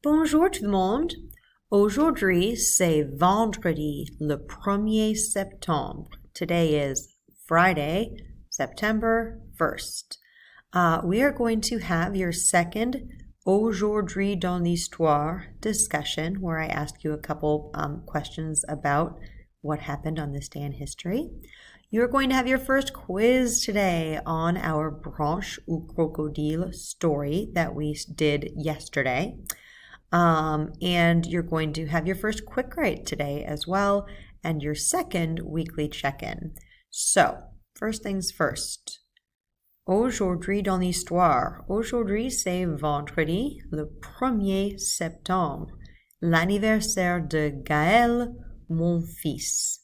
Bonjour tout le monde. Aujourd'hui, c'est vendredi, le 1er septembre. Today is Friday, September 1st. We are going to have your second Aujourd'hui dans l'histoire discussion where I ask you a couple questions about what happened on this day in history. You're going to have your first quiz today on our Branche ou Crocodile story that we did yesterday. And you're going to have your first quick write today as well, and your second weekly check-in. So, first things first. Aujourd'hui dans l'histoire. Aujourd'hui, c'est vendredi, le 1er septembre, l'anniversaire de Gaël, mon fils.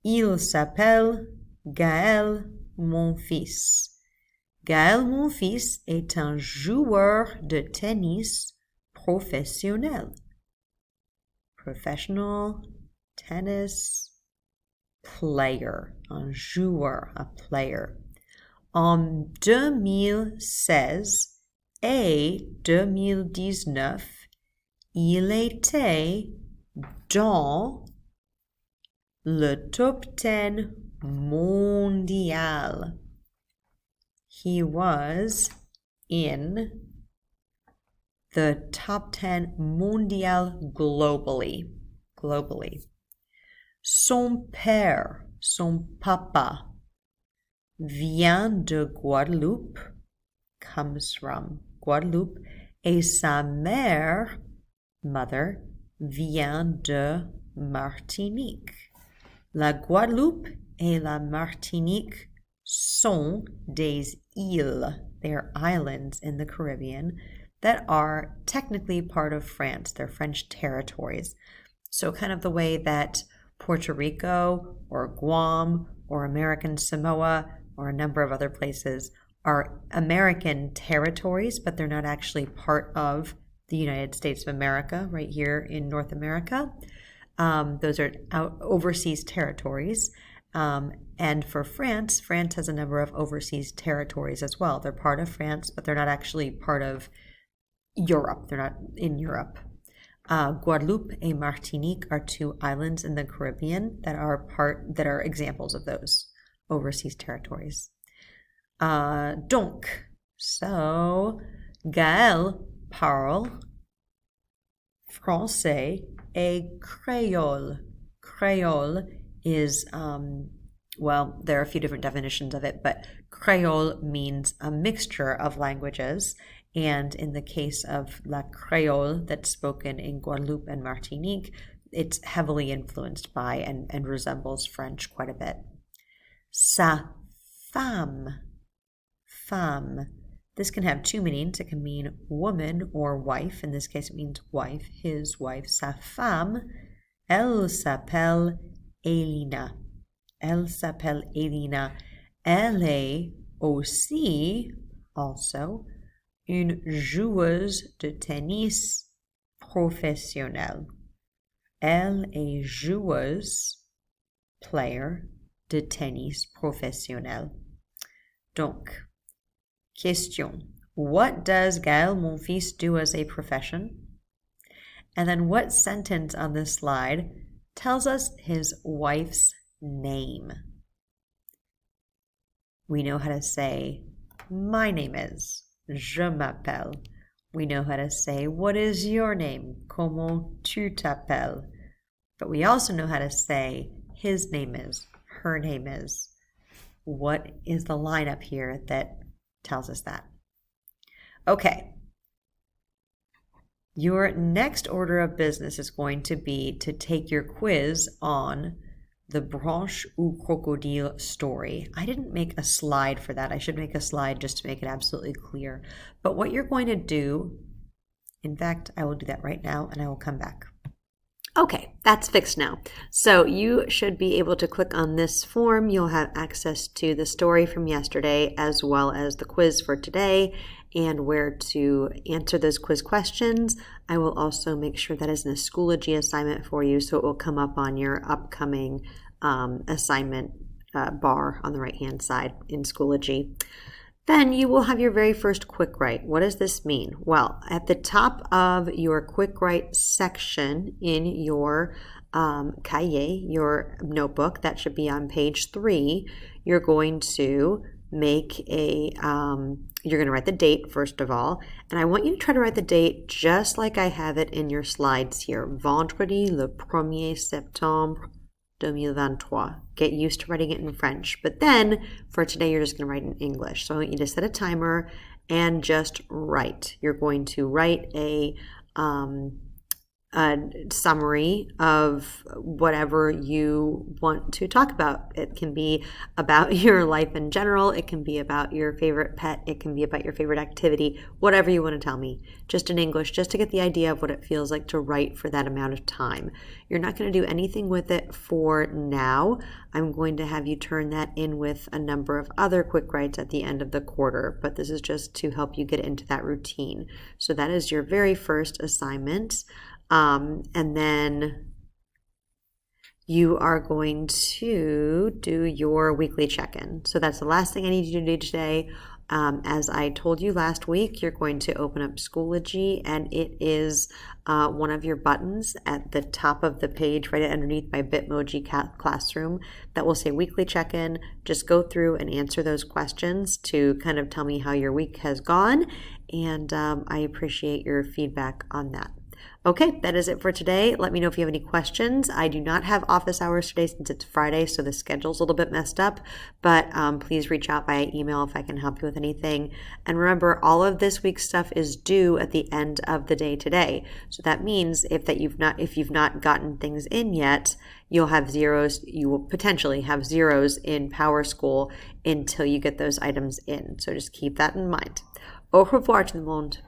Il s'appelle Gaël, mon fils. Gaël, mon fils, est un joueur de tennis professionnel. Professional tennis player. Un joueur, a player. En 2016 et 2019, il était dans le top 10 mondial. He was in the top 10 mondial globally. Son père, son papa, vient de Guadeloupe, comes from Guadeloupe, et sa mère, mother, vient de Martinique. La Guadeloupe et la Martinique sont des îles. They are islands in the Caribbean that are technically part of France. They're French territories. So kind of the way that Puerto Rico or Guam or American Samoa or a number of other places are American territories, but they're not actually part of the United States of America right here in North America. Those are overseas territories. And for France, France has a number of overseas territories as well. They're part of France, but they're not actually part of Europe. They're not in Europe. Guadeloupe and Martinique are two islands in the Caribbean that are examples of those overseas territories. Donc, so Gaël parle français et créole. Créole is, there are a few different definitions of it, but Creole means a mixture of languages. And in the case of La Creole that's spoken in Guadeloupe and Martinique, it's heavily influenced by and resembles French quite a bit. Sa femme. This can have two meanings. It can mean woman or wife. In this case, it means wife, his wife. Sa femme, elle s'appelle Elina. Elle s'appelle Elina. Elle est also, une joueuse de tennis professionnelle. Elle est joueuse, player, de tennis professionnel. Donc, question. What does Gaël, mon fils, do as a profession? And then what sentence on this slide tells us his wife's name? We know how to say, my name is, je m'appelle. We know how to say, what is your name? Comment tu t'appelles? But we also know how to say, his name is, her name is. What is the line up here that tells us that? Okay. Your next order of business is going to be to take your quiz on the Branche ou Crocodile story. I didn't make a slide for that. I should make a slide just to make it absolutely clear. But what you're going to do, in fact, I will do that right now and I will come back. Okay, that's fixed now. So you should be able to click on this form. You'll have access to the story from yesterday as well as the quiz for today and where to answer those quiz questions. I will also make sure that is in a Schoology assignment for you so it will come up on your upcoming assignment bar on the right-hand side in Schoology. Then you will have your very first quick write. What does this mean? Well, at the top of your quick write section in your cahier, your notebook, that should be on page 3, you're going to make you're going to write the date first of all, and I want you to try to write the date just like I have it in your slides here. Vendredi le 1er septembre 2023. Get used to writing it in French. But then for today, you're just going to write in English. So I want you to set a timer and just write. You're going to write a summary of whatever you want to talk about. It can be about your life in general. It can be about your favorite pet. It can be about your favorite activity, whatever you want to tell me, just in English, just to get the idea of what it feels like to write for that amount of time. You're not going to do anything with it for now. I'm going to have you turn that in with a number of other quick writes at the end of the quarter, but this is just to help you get into that routine. So that is your very first assignment. And then you are going to do your weekly check-in. So that's the last thing I need you to do today. As I told you last week, you're going to open up Schoology, and it is one of your buttons at the top of the page, right underneath my Bitmoji classroom, that will say weekly check-in. Just go through and answer those questions to kind of tell me how your week has gone, and I appreciate your feedback on that. Okay, that is it for today. Let me know if you have any questions. I do not have office hours today since it's Friday, so the schedule's a little bit messed up, but please reach out via email if I can help you with anything. And remember, all of this week's stuff is due at the end of the day today. So that means if you've not gotten things in yet, you'll have zeros. You will potentially have zeros in PowerSchool until you get those items in. So just keep that in mind. Au revoir tout le monde.